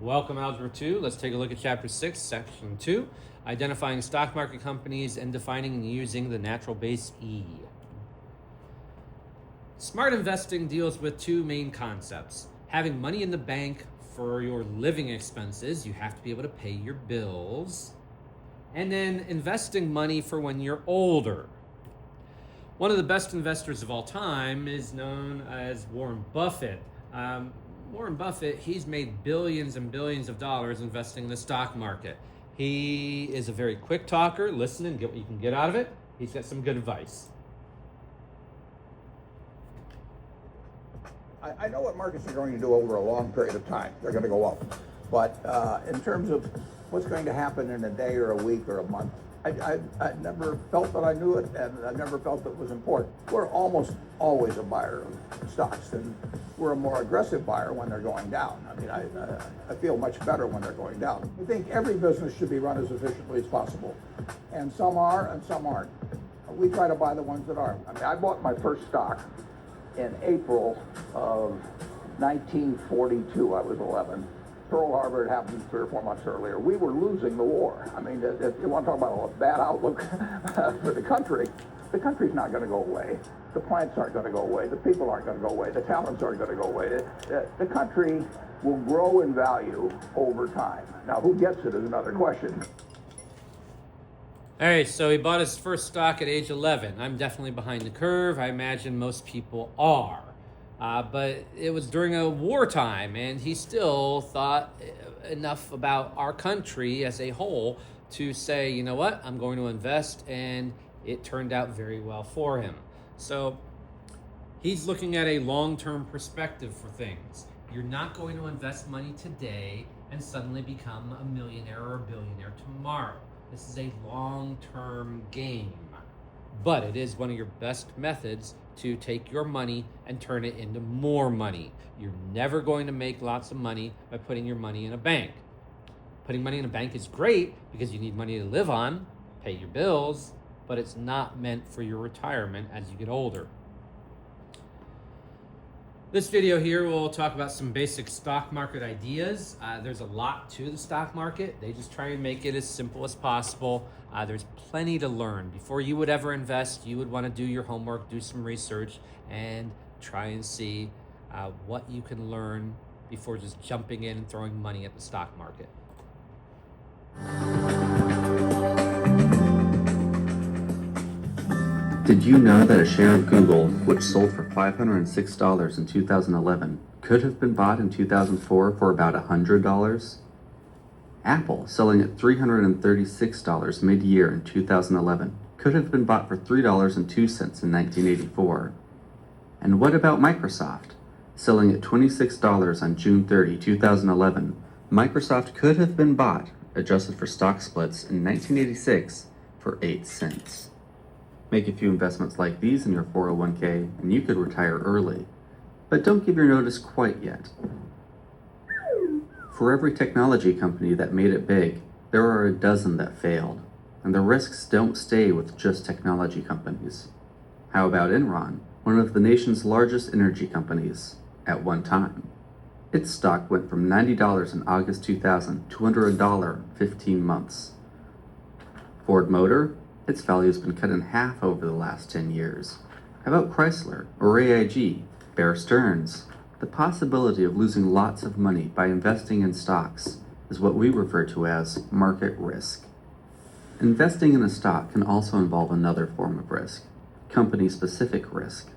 Welcome, Algebra 2. Let's take a look at Chapter 6, Section 2, identifying stock market companies and defining and using the natural base E. Smart investing deals with two main concepts. Having money in the bank for your living expenses, you have to be able to pay your bills, and then investing money for when you're older. One of the best investors of all time is known as Warren Buffett. Warren Buffett, he's made billions and billions of dollars investing in the stock market. He is a very quick talker. Listen and get what you can get out of it. He's got some good advice. I know what markets are going to do over a long period of time. They're going to go up. But in terms of what's going to happen in a day or a week or a month, I never felt that I knew it, and I never felt it was important. We're almost always a buyer of stocks, and we're a more aggressive buyer when they're going down. I mean, I feel much better when they're going down. I think every business should be run as efficiently as possible, and some are and some aren't. We try to buy the ones that are. I mean, I bought my first stock in April of 1942. I was 11. Pearl Harbor had happened 3 or 4 months earlier. We were losing the war. I mean, if you want to talk about a bad outlook for the country's not going to go away. The plants aren't going to go away. The people aren't going to go away. The talents aren't going to go away. The country will grow in value over time. Now, who gets it is another question. All right, so he bought his first stock at age 11. I'm definitely behind the curve. I imagine most people are. But it was during a wartime, and he still thought enough about our country as a whole to say, you know what, I'm going to invest, and it turned out very well for him. So he's looking at a long-term perspective for things. You're not going to invest money today and suddenly become a millionaire or a billionaire tomorrow. This is a long-term game, but it is one of your best methods to take your money and turn it into more money. You're never going to make lots of money by putting your money in a bank. Putting money in a bank is great because you need money to live on, pay your bills, but it's not meant for your retirement as you get older. This video here will talk about some basic stock market ideas. There's a lot to the stock market. They just try and make it as simple as possible. There's plenty to learn. Before you would ever invest, you would want to do your homework, do some research, and try and see what you can learn before just jumping in and throwing money at the stock market. Did you know that a share of Google, which sold for $506 in 2011, could have been bought in 2004 for about $100? Apple, selling at $336 mid-year in 2011, could have been bought for $3.02 in 1984. And what about Microsoft? Selling at $26 on June 30, 2011, Microsoft could have been bought, adjusted for stock splits, in 1986 for 8 cents. Make a few investments like these in your 401k and you could retire early. But don't give your notice quite yet. For every technology company that made it big, there are a dozen that failed. And the risks don't stay with just technology companies. How about Enron, one of the nation's largest energy companies, at one time? Its stock went from $90 in August 2000 to under $1 in 15 months. Ford Motor, its value has been cut in half over the last 10 years. How about Chrysler or AIG, Bear Stearns? The possibility of losing lots of money by investing in stocks is what we refer to as market risk. Investing in a stock can also involve another form of risk, company-specific risk.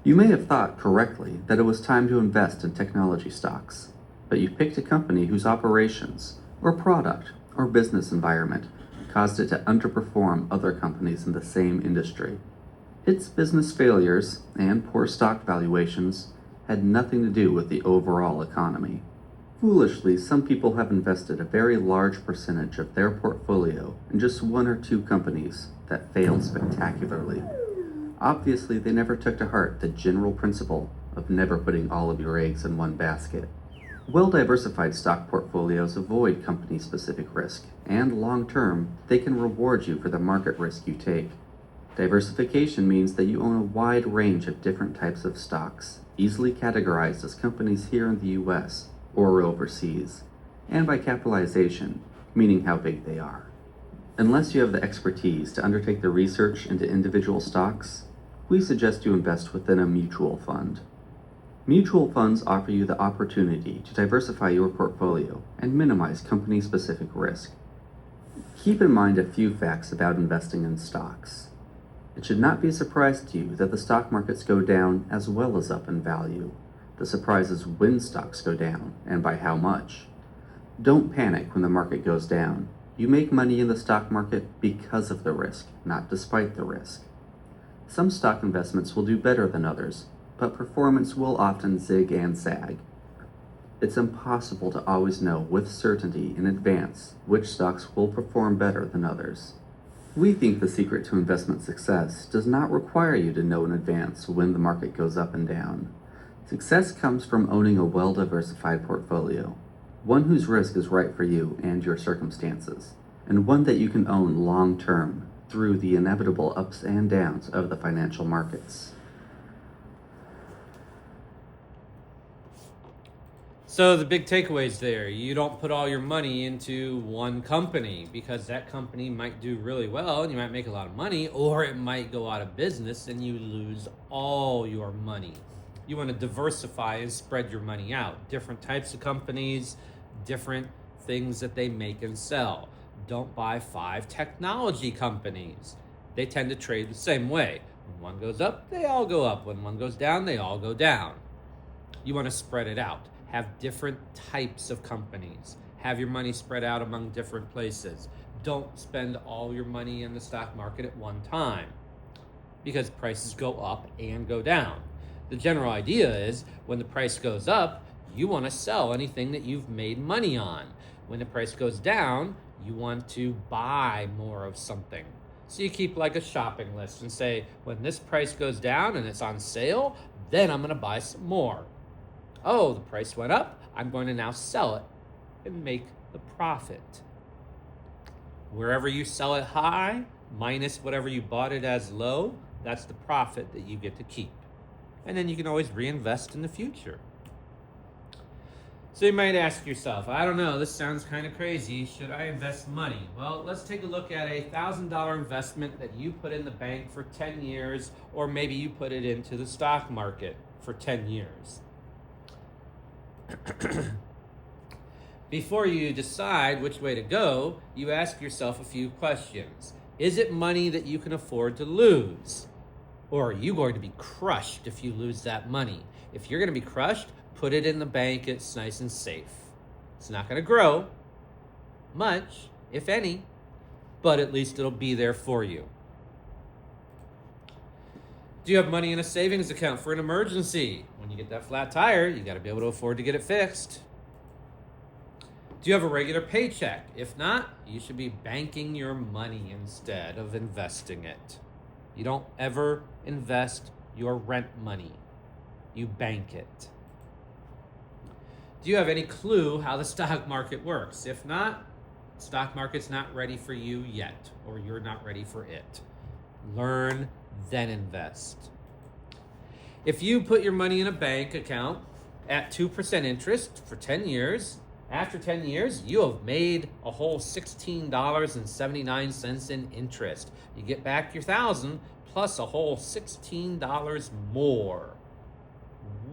You may have thought correctly that it was time to invest in technology stocks, but you picked a company whose operations, or product, or business environment caused it to underperform other companies in the same industry. Its business failures and poor stock valuations had nothing to do with the overall economy. Foolishly, some people have invested a very large percentage of their portfolio in just 1 or 2 companies that failed spectacularly. Obviously, they never took to heart the general principle of never putting all of your eggs in one basket. Well-diversified stock portfolios avoid company-specific risk, and long-term, they can reward you for the market risk you take. Diversification means that you own a wide range of different types of stocks, easily categorized as companies here in the US or overseas. and by capitalization, meaning how big they are. Unless you have the expertise to undertake the research into individual stocks, we suggest you invest within a mutual fund. Mutual funds offer you the opportunity to diversify your portfolio and minimize company-specific risk. Keep in mind a few facts about investing in stocks. It should not be a surprise to you that the stock markets go down as well as up in value. The surprise is when stocks go down, and by how much. Don't panic when the market goes down. You make money in the stock market because of the risk, not despite the risk. Some stock investments will do better than others, but performance will often zig and zag. It's impossible to always know with certainty in advance which stocks will perform better than others. We think the secret to investment success does not require you to know in advance when the market goes up and down. Success comes from owning a well-diversified portfolio, one whose risk is right for you and your circumstances, and one that you can own long-term through the inevitable ups and downs of the financial markets. So the big takeaways there, you don't put all your money into one company because that company might do really well and you might make a lot of money, or it might go out of business and you lose all your money. You want to diversify and spread your money out. Different types of companies, different things that they make and sell. Don't buy 5 technology companies. They tend to trade the same way. When one goes up, they all go up. When one goes down, they all go down. You want to spread it out. Have different types of companies. Have your money spread out among different places. Don't spend all your money in the stock market at one time because prices go up and go down. The general idea is when the price goes up, you want to sell anything that you've made money on. When the price goes down, you want to buy more of something. So you keep like a shopping list and say, when this price goes down and it's on sale, then I'm going to buy some more. Oh, the price went up, I'm going to now sell it and make the profit. Wherever you sell it high, minus whatever you bought it as low, that's the profit that you get to keep. And then you can always reinvest in the future. So you might ask yourself, I don't know, this sounds kind of crazy. Should I invest money? Well, let's take a look at a $1,000 investment that you put in the bank for 10 years, or maybe you put it into the stock market for 10 years. Before you decide which way to go, you ask yourself a few questions. Is it money that you can afford to lose? Or are you going to be crushed if you lose that money? If you're going to be crushed, put it in the bank. It's nice and safe. It's not going to grow much, if any, but at least it'll be there for you. Do you have money in a savings account for an emergency? When you get that flat tire, you got to be able to afford to get it fixed. Do you have a regular paycheck? If not, you should be banking your money instead of investing it. You don't ever invest your rent money. You bank it. Do you have any clue how the stock market works? If not, the stock market's not ready for you yet, or you're not ready for it. Learn, then invest. If you put your money in a bank account at 2% interest for 10 years, after 10 years, you have made a whole $16.79 in interest. You get back your $1,000 plus a whole $16 more.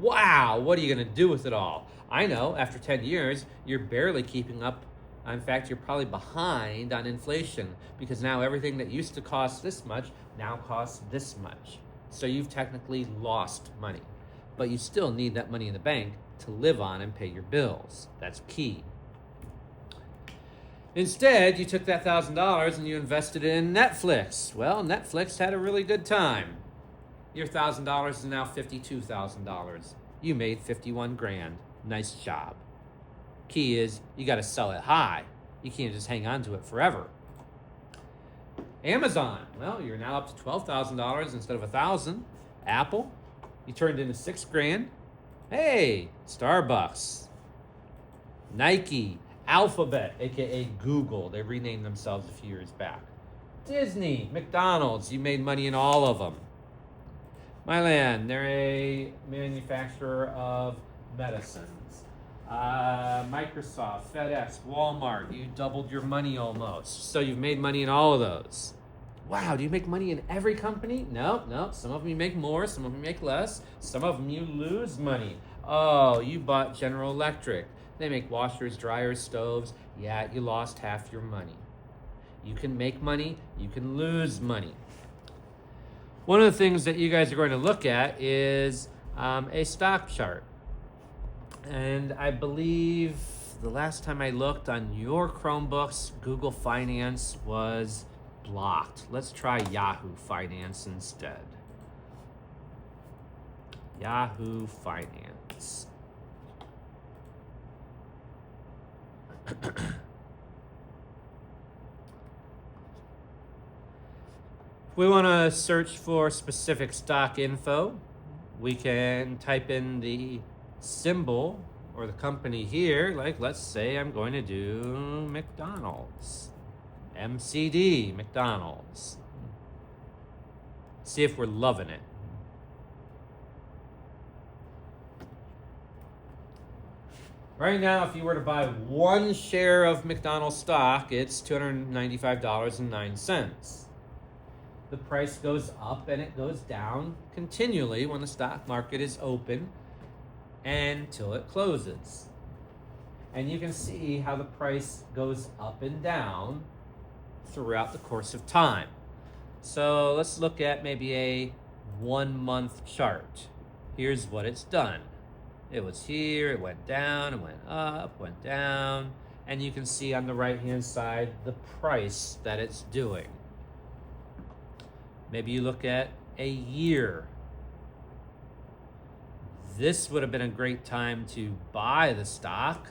Wow, what are you going to do with it all? I know, after 10 years, you're barely keeping up. In fact, you're probably behind on inflation because now everything that used to cost this much now costs this much. So you've technically lost money, but you still need that money in the bank to live on and pay your bills. That's key. Instead, you took that $1,000 and you invested in Netflix. Well, Netflix had a really good time. Your $1,000 is now $52,000. You made 51 grand. Nice job. Key is you got to sell it high. You can't just hang on to it forever. Amazon, well, you're now up to $12,000 instead of $1,000. Apple, you turned into 6 grand. Hey, Starbucks, Nike, Alphabet, aka Google. They renamed themselves a few years back. Disney, McDonald's, you made money in all of them. Mylan, they're a manufacturer of medicines. Microsoft, Microsoft, FedEx, Walmart, you doubled your money almost. So you've made money in all of those. Wow, do you make money in every company? No, no. Some of them you make more, some of them you make less. Some of them you lose money. Oh, you bought General Electric. They make washers, dryers, stoves. Yeah, you lost half your money. You can make money, you can lose money. One of the things that you guys are going to look at is a stock chart. And I believe the last time I looked on your Chromebooks, Google Finance was blocked. Let's try Yahoo Finance instead. Yahoo Finance. If we want to search for specific stock info, we can type in the symbol or the company here. Like, let's say I'm going to do McDonald's. MCD, McDonald's. See if we're loving it. Right now, if you were to buy one share of McDonald's stock, it's $295.09. The price goes up and it goes down continually when the stock market is open until it closes. And you can see how the price goes up and down throughout the course of time. So let's look at maybe a 1 month chart. Here's what it's done. It was here, it went down, it went up, went down, and you can see on the right hand side the price that it's doing. Maybe you look at a year. This would have been a great time to buy the stock.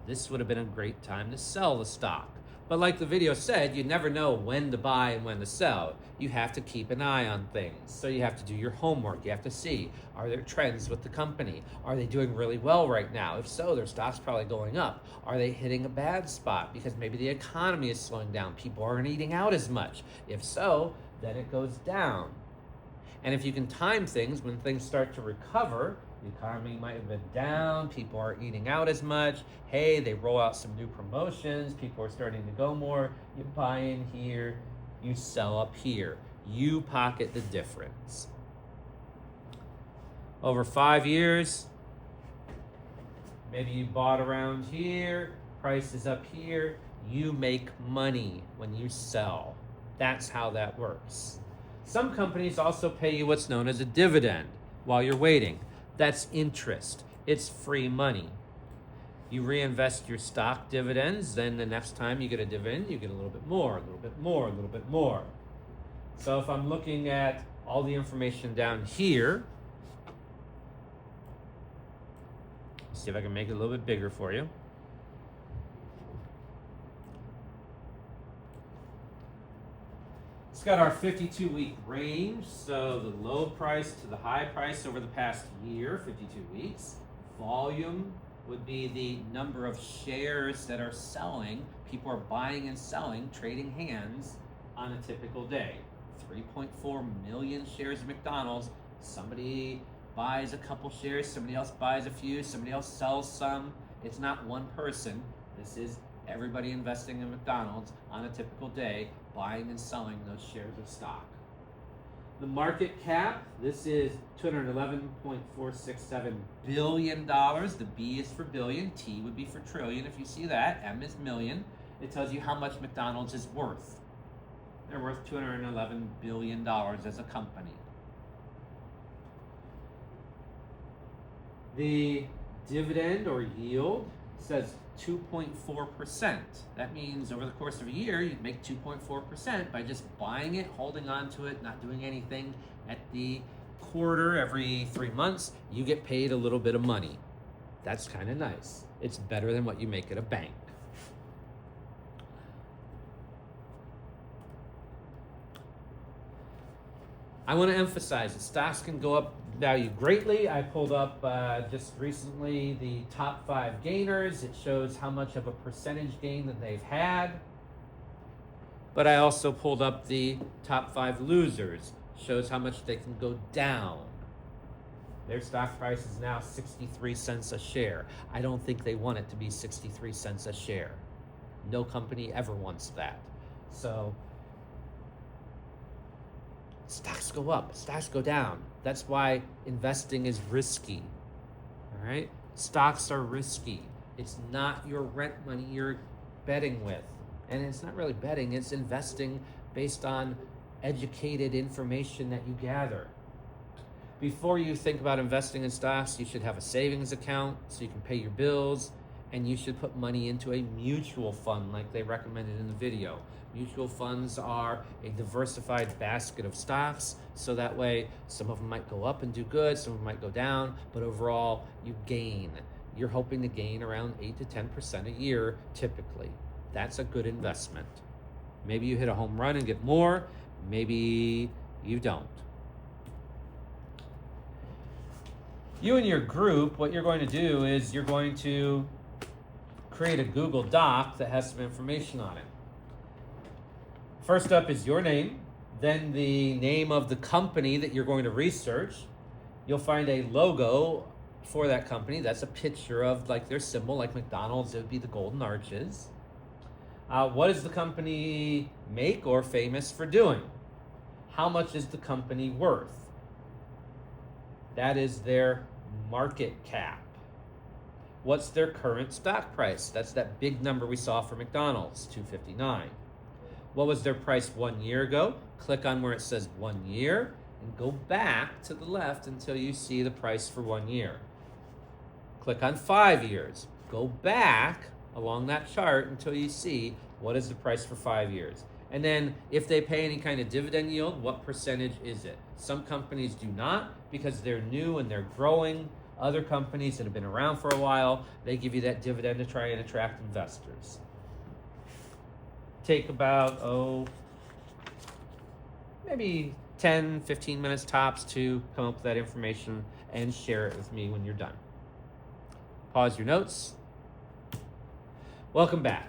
This would have been a great time to sell the stock. But like the video said, you never know when to buy and when to sell. You have to keep an eye on things. So you have to do your homework. You have to see, are there trends with the company? Are they doing really well right now? If so, their stock's probably going up. Are they hitting a bad spot because maybe the economy is slowing down? People aren't eating out as much. If so, then it goes down. And if you can time things, when things start to recover, the economy might have been down, people aren't eating out as much. Hey, they roll out some new promotions, people are starting to go more. You buy in here, you sell up here. You pocket the difference. Over 5 years, maybe you bought around here, price is up here, you make money when you sell. That's how that works. Some companies also pay you what's known as a dividend while you're waiting. That's interest. It's free money. You reinvest your stock dividends, then the next time you get a dividend, you get a little bit more, a little bit more, a little bit more. So if I'm looking at all the information down here, see if I can make it a little bit bigger for you. It's got our 52-week range, so the low price to the high price over the past year, 52 weeks. Volume would be the number of shares that are selling. People are buying and selling, trading hands on a typical day. 3.4 million shares of McDonald's. Somebody buys a couple shares, somebody else buys a few, somebody else sells some. It's not one person. This is everybody investing in McDonald's on a typical day, buying and selling those shares of stock. The market cap, this is $211.467 billion. The B is for billion, T would be for trillion if you see that, M is million. It tells you how much McDonald's is worth. They're worth $211 billion as a company. The dividend or yield says 2.4%. That means over the course of a year, you'd make 2.4% by just buying it, holding on to it, not doing anything. At the quarter, every 3 months, you get paid a little bit of money. That's kind of nice. It's better than what you make at a bank. I want to emphasize that stocks can go up value greatly. I pulled up just recently the top 5 gainers. It shows how much of a percentage gain that they've had. But I also pulled up the top 5 losers. Shows how much they can go down. Their stock price is now 63 cents a share. I don't think they want it to be 63 cents a share. No company ever wants that. So stocks go up, stocks go down. That's why investing is risky. All right? Stocks are risky. It's not your rent money you're betting with. And it's not really betting, it's investing based on educated information that you gather. Before you think about investing in stocks, you should have a savings account so you can pay your bills, and you should put money into a mutual fund like they recommended in the video. Mutual funds are a diversified basket of stocks, so that way some of them might go up and do good, some of them might go down, but overall you gain. You're hoping to gain around 8 to 10% a year typically. That's a good investment. Maybe you hit a home run and get more, maybe you don't. You and your group, what you're going to do is you're going to create a Google Doc that has some information on it. First up is your name, then the name of the company that you're going to research. You'll find a logo for that company. That's a picture of like their symbol, like McDonald's, it would be the golden arches. What does the company make or famous for doing? How much is the company worth? That is their market cap. What's their current stock price? That's that big number we saw for McDonald's, $2.59. What was their price 1 year ago? Click on where it says 1 year and go back to the left until you see the price for 1 year. Click on 5 years. Go back along that chart until you see what is the price for 5 years. And then if they pay any kind of dividend yield, what percentage is it? Some companies do not because they're new and they're growing. Other companies that have been around for a while, they give you that dividend to try and attract investors. Take about, maybe 10, 15 minutes tops to come up with that information and share it with me when you're done. Pause your notes. Welcome back.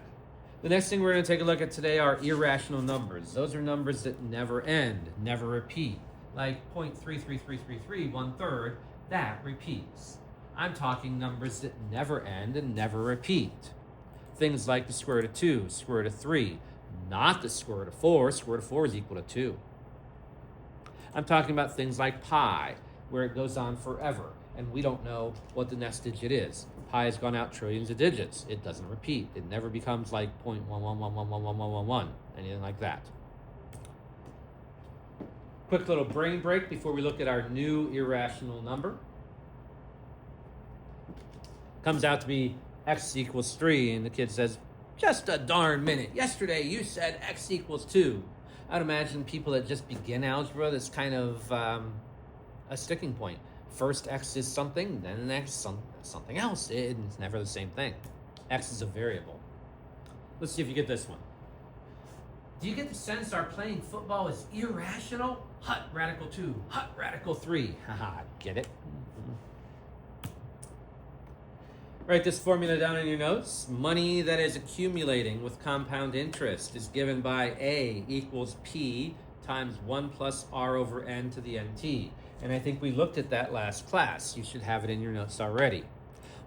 The next thing we're going to take a look at today are irrational numbers. Those are numbers that never end, never repeat. Like 0.33333, 1/3, that repeats. I'm talking numbers that never end and never repeat. Things like the square root of 2, square root of 3, not the square root of 4. Square root of 4 is equal to 2. I'm talking about things like pi, where it goes on forever, and we don't know what the next digit is. Pi has gone out trillions of digits. It doesn't repeat. It never becomes like 0.1111111, anything like that. Quick little brain break before we look at our new irrational number. Comes out to be x equals 3, and the kid says, just a darn minute. Yesterday you said x equals 2. I'd imagine people that just begin algebra, that's kind of a sticking point. First x is something, then the next something else. It's never the same thing. X is a variable. Let's see if you get this one. Do you get the sense our playing football is irrational? Hut radical 2, hut radical 3. Haha, get it? Write this formula down in your notes. Money that is accumulating with compound interest is given by A equals P times 1 plus R over N to the NT. And I think we looked at that last class. You should have it in your notes already.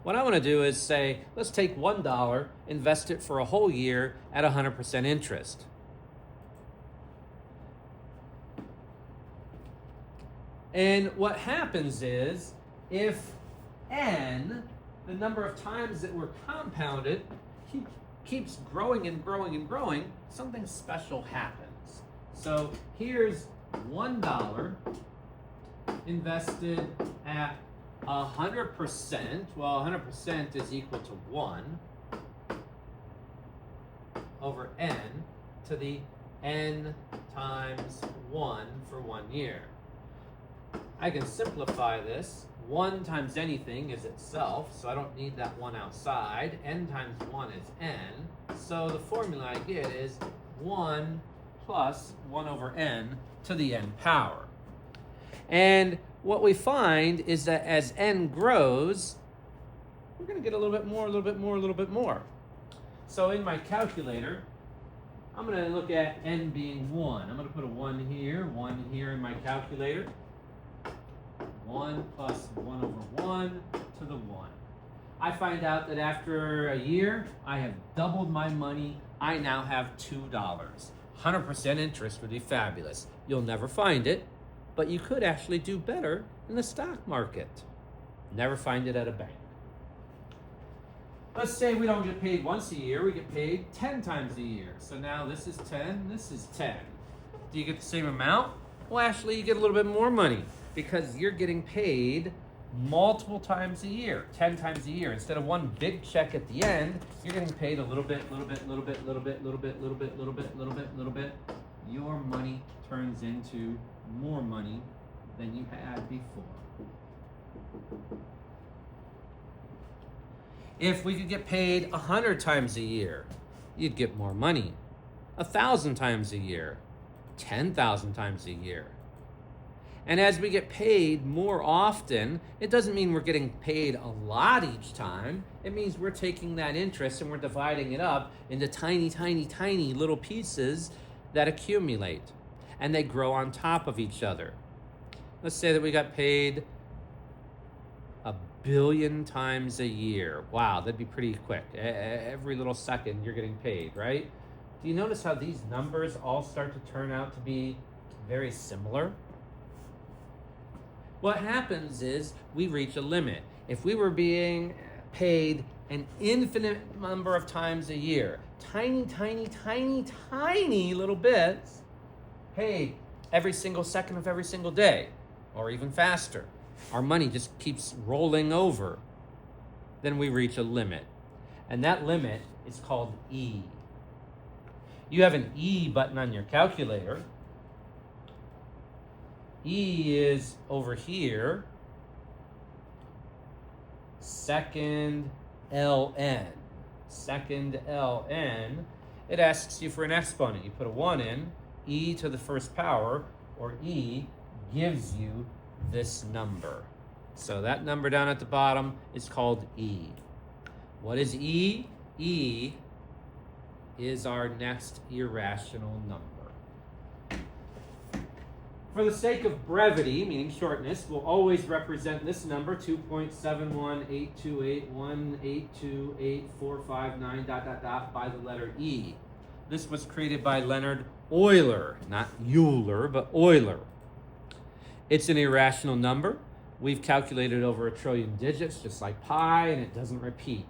What I want to do is say, let's take $1, invest it for a whole year at 100% interest. And what happens is, if N, the number of times that we're compounded, keeps growing and growing and growing, something special happens. So here's $1 invested at 100%. Well, 100% is equal to 1 over N to the N times 1 for 1 year. I can simplify this. 1 times anything is itself, so I don't need that 1 outside. N times 1 is N. So the formula I get is 1 plus 1 over N to the N power. And what we find is that as N grows, we're going to get a little bit more, a little bit more, a little bit more. So in my calculator, I'm going to look at N being 1. I'm going to put a 1 here in my calculator. 1 1 plus 1 over 1 to the 1. I find out that after a year, I have doubled my money. I now have $2. 100% interest would be fabulous. You'll never find it, but you could actually do better in the stock market. Never find it at a bank. Let's say we don't get paid once a year, we get paid 10 times a year. So now this is 10, this is 10. Do you get the same amount? Well, actually, you get a little bit more money because you're getting paid multiple times a year, 10 times a year. Instead of one big check at the end, you're getting paid a little bit, little bit, little bit, little bit, little bit, little bit, little bit, little bit, little bit. Your money turns into more money than you had before. If we could get paid 100 times a year, you'd get more money. 1,000 times a year, 10,000 times a year. And as we get paid more often, it doesn't mean we're getting paid a lot each time. It means we're taking that interest and we're dividing it up into tiny, tiny, tiny little pieces that accumulate. And they grow on top of each other. Let's say that we got paid 1 billion times a year. Wow, that'd be pretty quick. Every little second you're getting paid, right? Do you notice how these numbers all start to turn out to be very similar? What happens is we reach a limit. If we were being paid an infinite number of times a year, tiny, tiny, tiny, tiny little bits, paid every single second of every single day, or even faster, our money just keeps rolling over, then we reach a limit. And that limit is called E. You have an E button on your calculator. E is over here, second ln. Second ln, it asks you for an exponent. You put a 1 in, e to the first power, or E, gives you this number. So that number down at the bottom is called E. What is E? E is our next irrational number. For the sake of brevity, meaning shortness, we'll always represent this number, 2.71828182845 by the letter E. This was created by Leonard Euler, not Euler, but Euler. It's an irrational number. We've calculated over 1 trillion digits, just like pi, and it doesn't repeat.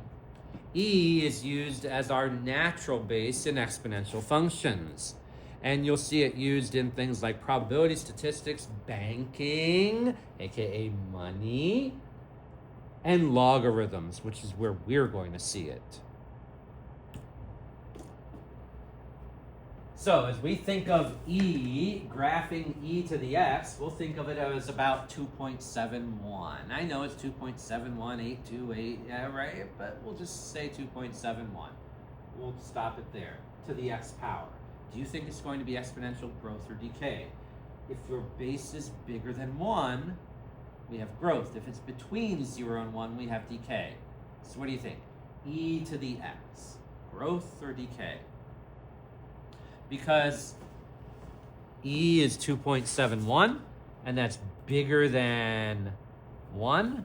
E is used as our natural base in exponential functions. And you'll see it used in things like probability statistics, banking, aka money, and logarithms, which is where we're going to see it. So as we think of E, graphing E to the x, we'll think of it as about 2.71. I know it's 2.71828, yeah, right? But we'll just say 2.71. We'll stop it there, to the x power. Do you think it's going to be exponential growth or decay? If your base is bigger than 1, we have growth. If it's between 0 and 1, we have decay. So what do you think? E to the x, growth or decay? Because E is 2.71, and that's bigger than 1,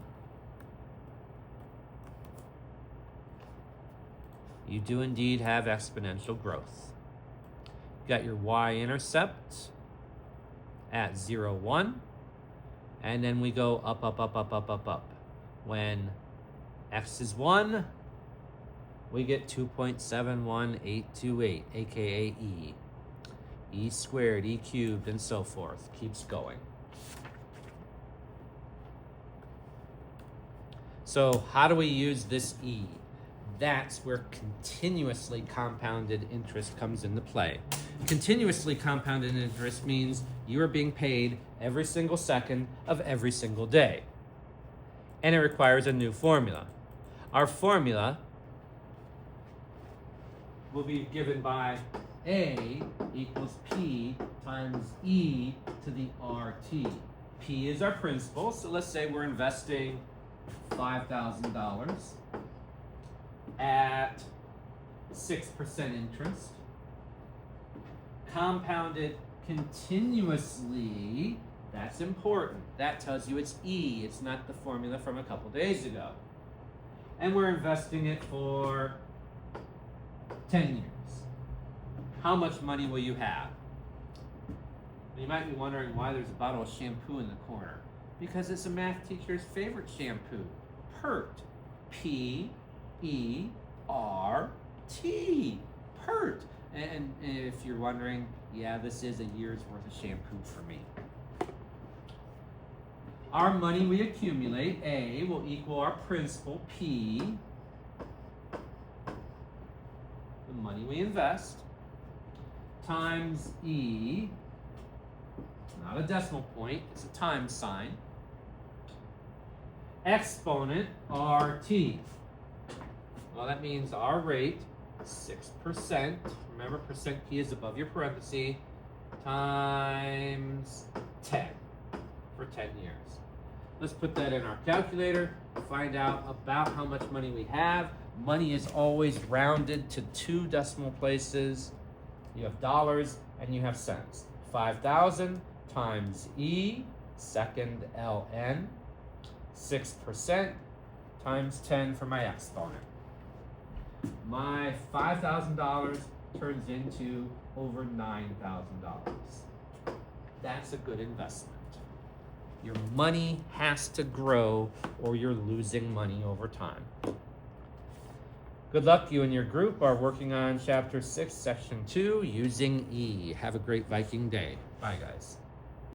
you do indeed have exponential growth. You got your y-intercept at 0, 1, and then we go up, up, up, up, up, up, up. When x is 1, we get 2.71828, aka E. E squared, E cubed, and so forth. Keeps going. So how do we use this E? That's where continuously compounded interest comes into play. Continuously compounded interest means you are being paid every single second of every single day. And it requires a new formula. Our formula will be given by A equals P times E to the RT. P is our principal, so let's say we're investing $5,000 at 6% interest, compounded continuously That's important. That tells you it's E. It's not the formula from a couple days ago. And we're investing it for 10 years. How much money will you have? You might be wondering why there's a bottle of shampoo in the corner. Because it's a math teacher's favorite shampoo, PERT. P-E-R-T. PERT. And if you're wondering, yeah, this is a year's worth of shampoo for me. Our money we accumulate, A, will equal our principal, P, the money we invest, times E, not a decimal point, it's a times sign, exponent, RT. Well, that means our rate, 6%, remember percent P is above your parenthesis, times 10 for 10 years. Let's put that in our calculator, find out about how much money we have. Money is always rounded to 2 decimal places. You have dollars and you have cents. 5,000 times E, second ln, 6% times 10 for my exponent. My $5,000 turns into over $9,000. That's a good investment. Your money has to grow or you're losing money over time. Good luck. You and your group are working on Chapter 6, Section 2, using E. Have a great Viking day. Bye, guys.